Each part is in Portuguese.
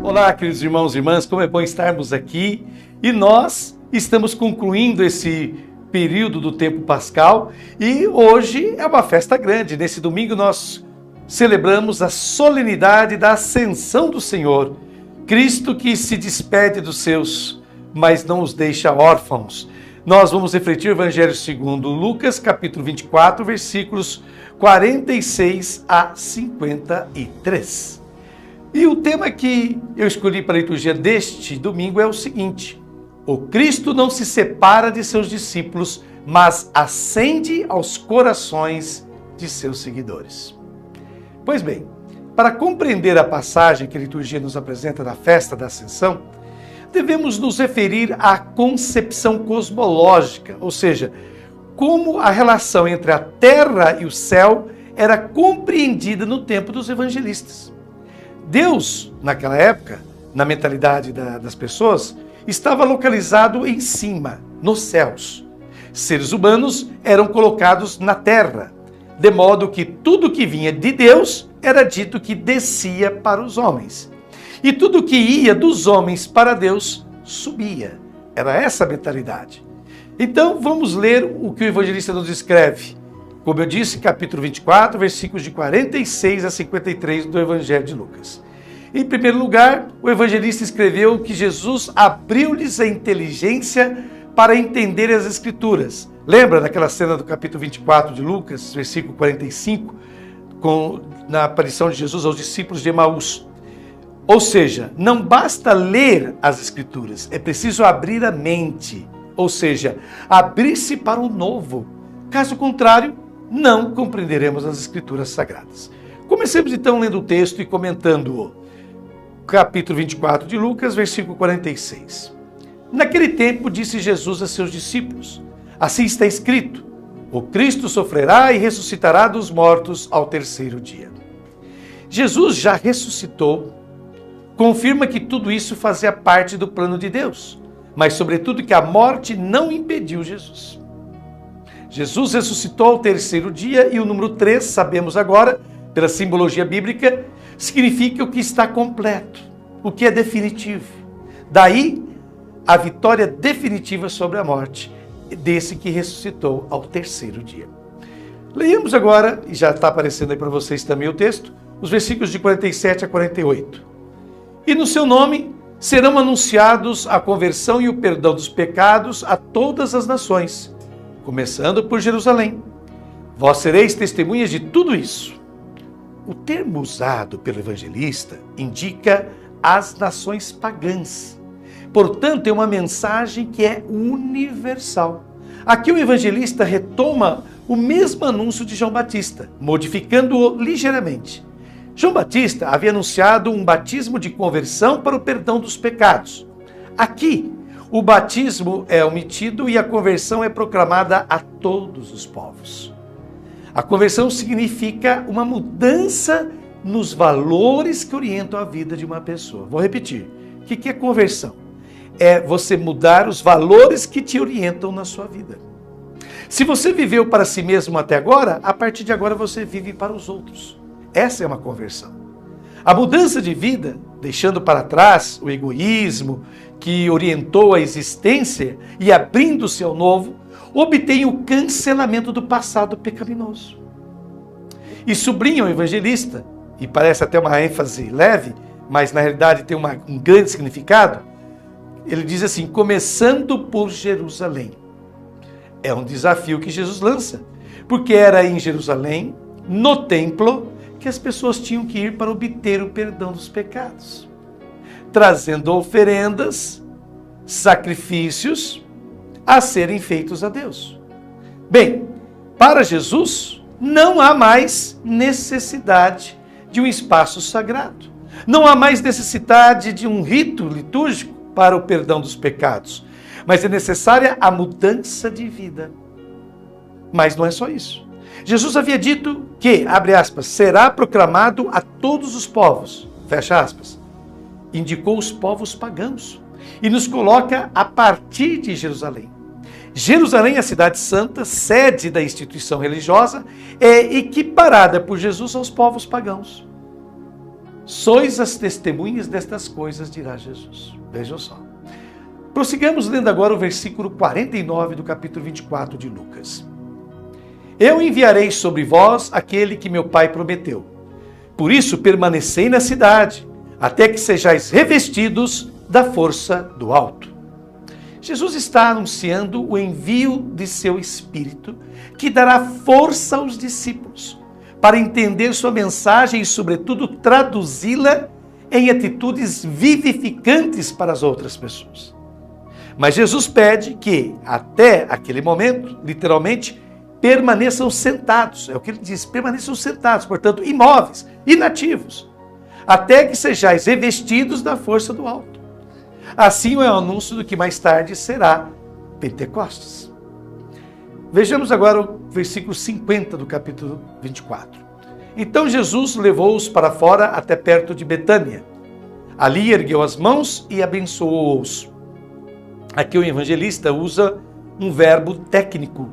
Olá, queridos irmãos e irmãs, como é bom estarmos aqui e nós estamos concluindo esse período do tempo pascal e hoje é uma festa grande. Nesse domingo nós celebramos a solenidade da ascensão do Senhor, Cristo que se despede dos seus, mas não os deixa órfãos. Nós vamos refletir o Evangelho segundo Lucas, capítulo 24, versículos 46 a 53. E o tema que eu escolhi para a liturgia deste domingo é o seguinte: o Cristo não se separa de seus discípulos, mas ascende aos corações de seus seguidores. Pois bem, para compreender a passagem que a liturgia nos apresenta da festa da Ascensão, devemos nos referir à concepção cosmológica, ou seja, como a relação entre a terra e o céu era compreendida no tempo dos evangelistas. Deus, naquela época, na mentalidade das pessoas, estava localizado em cima, nos céus. Seres humanos eram colocados na terra, de modo que tudo que vinha de Deus era dito que descia para os homens. E tudo que ia dos homens para Deus subia. Era essa a mentalidade. Então vamos ler o que o evangelista nos escreve. Como eu disse, capítulo 24, versículos de 46 a 53 do Evangelho de Lucas. Em primeiro lugar, o evangelista escreveu que Jesus abriu-lhes a inteligência para entender as Escrituras. Lembra daquela cena do capítulo 24 de Lucas, versículo 45, na aparição de Jesus aos discípulos de Emaús? Ou seja, não basta ler as Escrituras, é preciso abrir a mente, ou seja, abrir-se para o novo. Caso contrário, não compreenderemos as Escrituras Sagradas. Comecemos então lendo o texto e comentando-o. Capítulo 24 de Lucas, versículo 46. Naquele tempo disse Jesus a seus discípulos: assim está escrito, o Cristo sofrerá e ressuscitará dos mortos ao terceiro dia. Jesus já ressuscitou, confirma que tudo isso fazia parte do plano de Deus, mas sobretudo que a morte não impediu Jesus. Jesus ressuscitou ao terceiro dia e o número 3, sabemos agora, pela simbologia bíblica, significa o que está completo, o que é definitivo. Daí, a vitória definitiva sobre a morte, desse que ressuscitou ao terceiro dia. Leiamos agora, e já está aparecendo aí para vocês também o texto, os versículos de 47 a 48. E no seu nome serão anunciados a conversão e o perdão dos pecados a todas as nações, começando por Jerusalém. Vós sereis testemunhas de tudo isso. O termo usado pelo evangelista indica as nações pagãs. Portanto, é uma mensagem que é universal. Aqui o evangelista retoma o mesmo anúncio de João Batista, modificando-o ligeiramente. João Batista havia anunciado um batismo de conversão para o perdão dos pecados. Aqui, o batismo é omitido e a conversão é proclamada a todos os povos. A conversão significa uma mudança nos valores que orientam a vida de uma pessoa. Vou repetir. O que é conversão? É você mudar os valores que te orientam na sua vida. Se você viveu para si mesmo até agora, a partir de agora você vive para os outros. Essa é uma conversão. A mudança de vida, deixando para trás o egoísmo que orientou a existência e abrindo-se ao novo, obtém o cancelamento do passado pecaminoso. E sublinha o evangelista, e parece até uma ênfase leve, mas na realidade tem um grande significado. Ele diz assim: começando por Jerusalém. É um desafio que Jesus lança, porque era em Jerusalém, no templo, que as pessoas tinham que ir para obter o perdão dos pecados, trazendo oferendas, sacrifícios a serem feitos a Deus. Bem, para Jesus não há mais necessidade de um espaço sagrado. Não há mais necessidade de um rito litúrgico para o perdão dos pecados, mas é necessária a mudança de vida. Mas não é só isso. Jesus havia dito que, abre aspas, será proclamado a todos os povos, fecha aspas. Indicou os povos pagãos e nos coloca a partir de Jerusalém. Jerusalém, a cidade santa, sede da instituição religiosa, é equiparada por Jesus aos povos pagãos. Sois as testemunhas destas coisas, dirá Jesus. Vejam só. Prossigamos lendo agora o versículo 49 do capítulo 24 de Lucas. Eu enviarei sobre vós aquele que meu Pai prometeu. Por isso permanecei na cidade, até que sejais revestidos da força do alto. Jesus está anunciando o envio de seu Espírito, que dará força aos discípulos para entender sua mensagem e, sobretudo, traduzi-la em atitudes vivificantes para as outras pessoas. Mas Jesus pede que, até aquele momento, literalmente, permaneçam sentados. É o que ele diz, permaneçam sentados, portanto, imóveis, inativos, até que sejais revestidos da força do alto. Assim é o anúncio do que mais tarde será Pentecostes. Vejamos agora o versículo 50 do capítulo 24. Então Jesus levou-os para fora até perto de Betânia. Ali ergueu as mãos e abençoou-os. Aqui o evangelista usa um verbo técnico,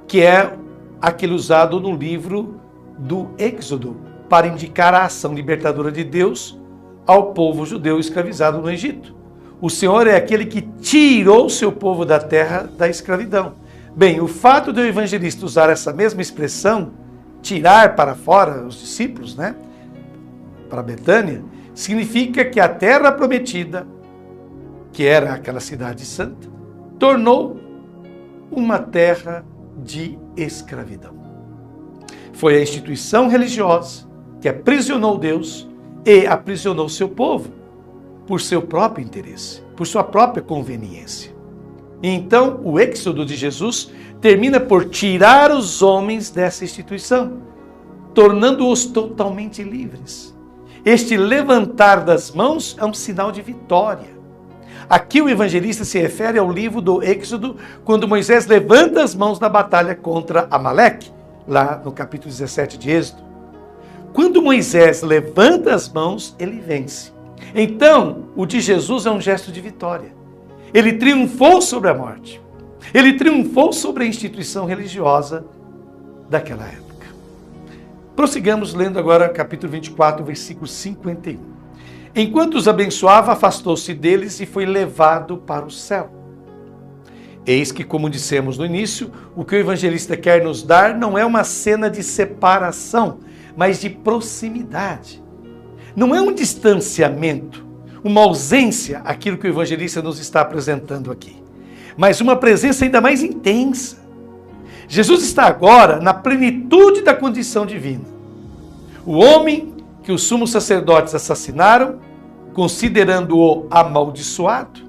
que é aquele usado no livro do Êxodo, para indicar a ação libertadora de Deus ao povo judeu escravizado no Egito. O Senhor é aquele que tirou seu povo da terra da escravidão. Bem, o fato de o evangelista usar essa mesma expressão, tirar para fora os discípulos, para Betânia, significa que a terra prometida, que era aquela cidade santa, tornou uma terra de escravidão. Foi a instituição religiosa que aprisionou Deus e aprisionou seu povo por seu próprio interesse, por sua própria conveniência. E então, o êxodo de Jesus termina por tirar os homens dessa instituição, tornando-os totalmente livres. Este levantar das mãos é um sinal de vitória. Aqui o evangelista se refere ao livro do Êxodo, quando Moisés levanta as mãos na batalha contra Amaleque, lá no capítulo 17 de Êxodo. Quando Moisés levanta as mãos, ele vence. Então, o de Jesus é um gesto de vitória. Ele triunfou sobre a morte. Ele triunfou sobre a instituição religiosa daquela época. Prossigamos lendo agora capítulo 24, versículo 51. Enquanto os abençoava, afastou-se deles e foi levado para o céu. Eis que, como dissemos no início, o que o evangelista quer nos dar não é uma cena de separação, mas de proximidade. Não é um distanciamento, uma ausência, aquilo que o evangelista nos está apresentando aqui, mas uma presença ainda mais intensa. Jesus está agora na plenitude da condição divina. O homem que os sumos sacerdotes assassinaram, considerando-o amaldiçoado,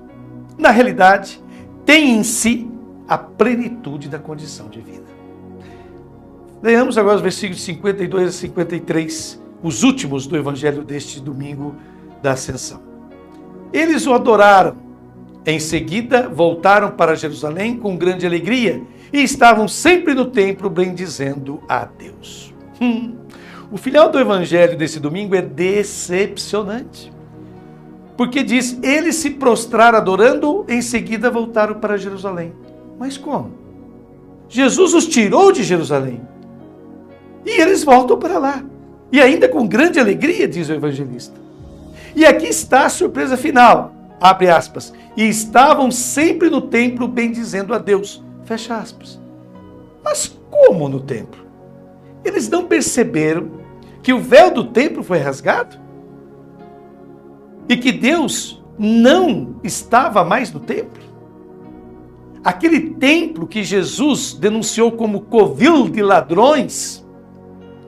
na realidade, tem em si a plenitude da condição divina. Leamos agora os versículos 52 a 53, os últimos do evangelho deste domingo da Ascensão. Eles o adoraram. Em seguida, voltaram para Jerusalém com grande alegria e estavam sempre no templo bendizendo a Deus. O final do evangelho desse domingo é decepcionante. Porque diz, eles se prostraram adorando, em seguida voltaram para Jerusalém. Mas como? Jesus os tirou de Jerusalém. E eles voltam para lá. E ainda com grande alegria, diz o evangelista. E aqui está a surpresa final, abre aspas, e estavam sempre no templo bendizendo a Deus, fecha aspas. Mas como no templo? Eles não perceberam que o véu do templo foi rasgado? E que Deus não estava mais no templo? Aquele templo que Jesus denunciou como covil de ladrões,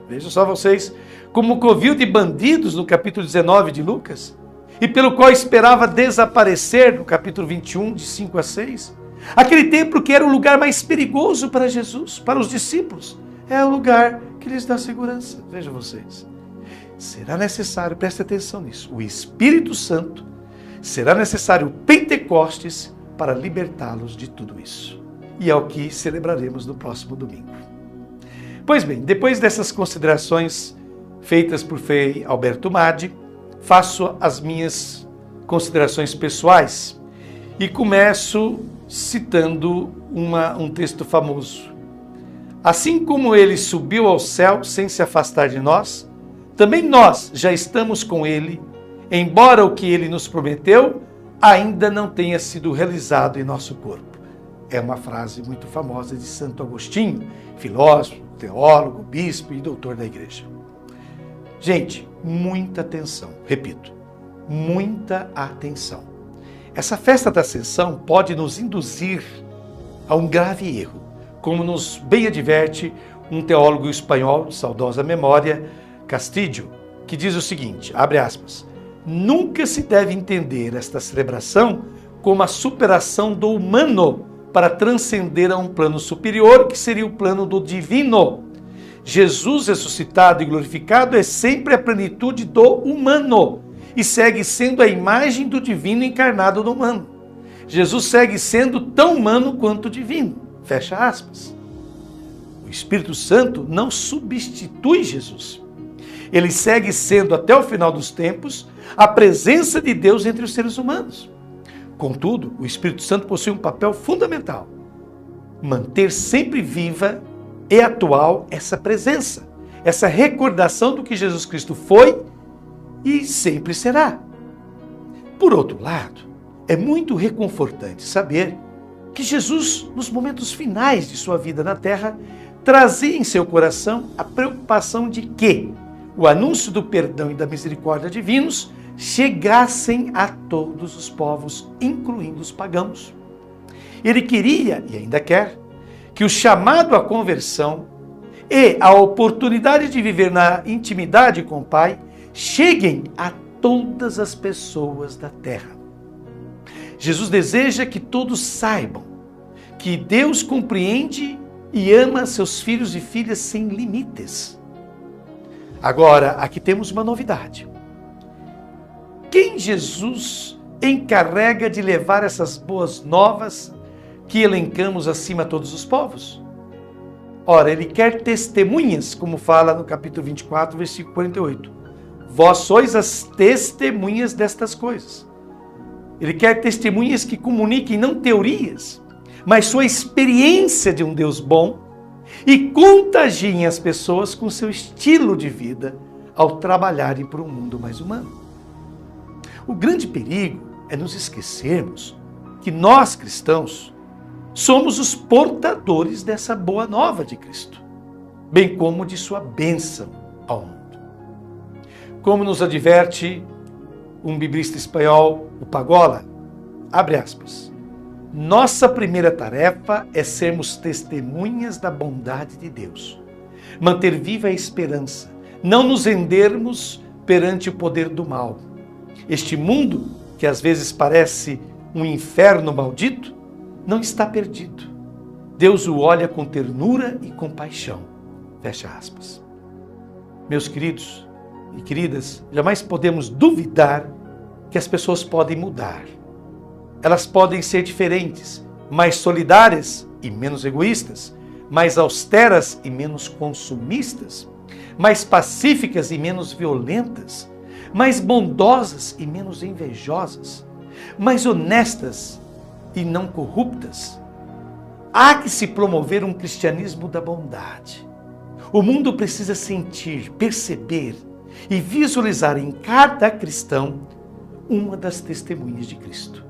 vejam só vocês, como covil de bandidos no capítulo 19 de Lucas, e pelo qual esperava desaparecer no capítulo 21, de 5 a 6. Aquele templo que era o lugar mais perigoso para Jesus, para os discípulos, é o lugar que lhes dá segurança. Vejam vocês. Será necessário, preste atenção nisso, o Espírito Santo, será necessário o Pentecostes para libertá-los de tudo isso. E é o que celebraremos no próximo domingo. Pois bem, depois dessas considerações feitas por Frei Alberto Madi, faço as minhas considerações pessoais e começo citando um texto famoso. Assim como ele subiu ao céu sem se afastar de nós, também nós já estamos com ele, embora o que ele nos prometeu ainda não tenha sido realizado em nosso corpo. É uma frase muito famosa de Santo Agostinho, filósofo, teólogo, bispo e doutor da igreja. Gente, muita atenção, repito, muita atenção. Essa festa da Ascensão pode nos induzir a um grave erro, como nos bem adverte um teólogo espanhol de saudosa memória, Castillo, que diz o seguinte, abre aspas, nunca se deve entender esta celebração como a superação do humano para transcender a um plano superior, que seria o plano do divino. Jesus ressuscitado e glorificado é sempre a plenitude do humano e segue sendo a imagem do divino encarnado no humano. Jesus segue sendo tão humano quanto divino. Fecha aspas. O Espírito Santo não substitui Jesus. Ele segue sendo, até o final dos tempos, a presença de Deus entre os seres humanos. Contudo, o Espírito Santo possui um papel fundamental: manter sempre viva e atual essa presença, essa recordação do que Jesus Cristo foi e sempre será. Por outro lado, é muito reconfortante saber que Jesus, nos momentos finais de sua vida na terra, trazia em seu coração a preocupação de que o anúncio do perdão e da misericórdia divinos chegassem a todos os povos, incluindo os pagãos. Ele queria, e ainda quer, que o chamado à conversão e a oportunidade de viver na intimidade com o Pai cheguem a todas as pessoas da terra. Jesus deseja que todos saibam que Deus compreende e ama seus filhos e filhas sem limites. Agora, aqui temos uma novidade. Quem Jesus encarrega de levar essas boas novas que elencamos acima a todos os povos? Ora, ele quer testemunhas, como fala no capítulo 24, versículo 48. Vós sois as testemunhas destas coisas. Ele quer testemunhas que comuniquem não teorias, mas sua experiência de um Deus bom e contagiem as pessoas com seu estilo de vida ao trabalharem por um mundo mais humano. O grande perigo é nos esquecermos que nós, cristãos, somos os portadores dessa boa nova de Cristo, bem como de sua bênção ao mundo. Como nos adverte um biblista espanhol, o Pagola, abre aspas, nossa primeira tarefa é sermos testemunhas da bondade de Deus, manter viva a esperança, não nos rendermos perante o poder do mal. Este mundo, que às vezes parece um inferno maldito, não está perdido. Deus o olha com ternura e compaixão. Fecha aspas. Meus queridos e queridas, jamais podemos duvidar que as pessoas podem mudar. Elas podem ser diferentes, mais solidárias e menos egoístas, mais austeras e menos consumistas, mais pacíficas e menos violentas, mais bondosas e menos invejosas, mais honestas e não corruptas. Há que se promover um cristianismo da bondade. O mundo precisa sentir, perceber e visualizar em cada cristão uma das testemunhas de Cristo,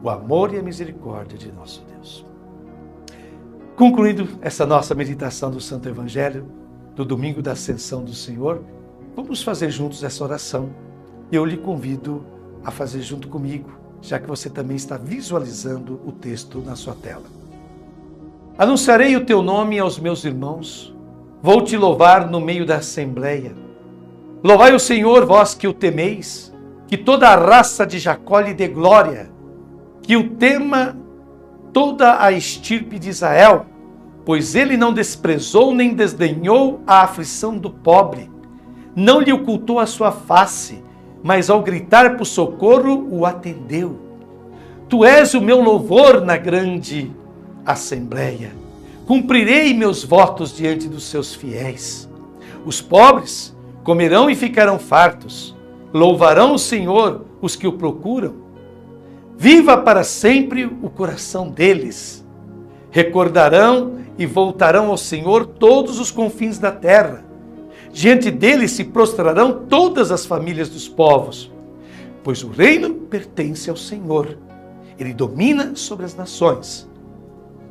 o amor e a misericórdia de nosso Deus. Concluindo essa nossa meditação do Santo Evangelho, do domingo da Ascensão do Senhor, vamos fazer juntos essa oração. Eu lhe convido a fazer junto comigo, já que você também está visualizando o texto na sua tela. Anunciarei o teu nome aos meus irmãos, vou te louvar no meio da assembleia. Louvai o Senhor, vós que o temeis, que toda a raça de Jacó lhe dê glória, que o tema toda a estirpe de Israel, pois ele não desprezou nem desdenhou a aflição do pobre, não lhe ocultou a sua face, mas ao gritar por socorro o atendeu. Tu és o meu louvor na grande assembleia. Cumprirei meus votos diante dos seus fiéis. Os pobres comerão e ficarão fartos. Louvarão o Senhor os que o procuram. Viva para sempre o coração deles. Recordarão e voltarão ao Senhor todos os confins da terra. Diante dele se prostrarão todas as famílias dos povos, pois o reino pertence ao Senhor. Ele domina sobre as nações.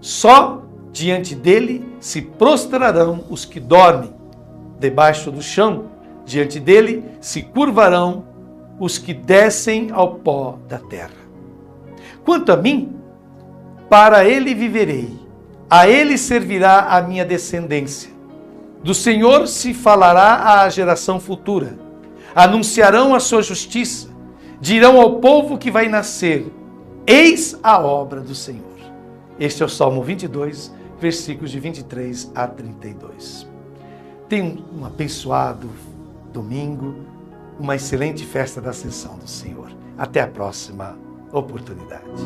Só diante dele se prostrarão os que dormem debaixo do chão. Diante dele se curvarão os que descem ao pó da terra. Quanto a mim, para ele viverei, a ele servirá a minha descendência. Do Senhor se falará à geração futura. Anunciarão a sua justiça. Dirão ao povo que vai nascer: eis a obra do Senhor. Este é o Salmo 22, versículos de 23 a 32. Tenha um abençoado domingo, uma excelente festa da Ascensão do Senhor. Até a próxima oportunidade.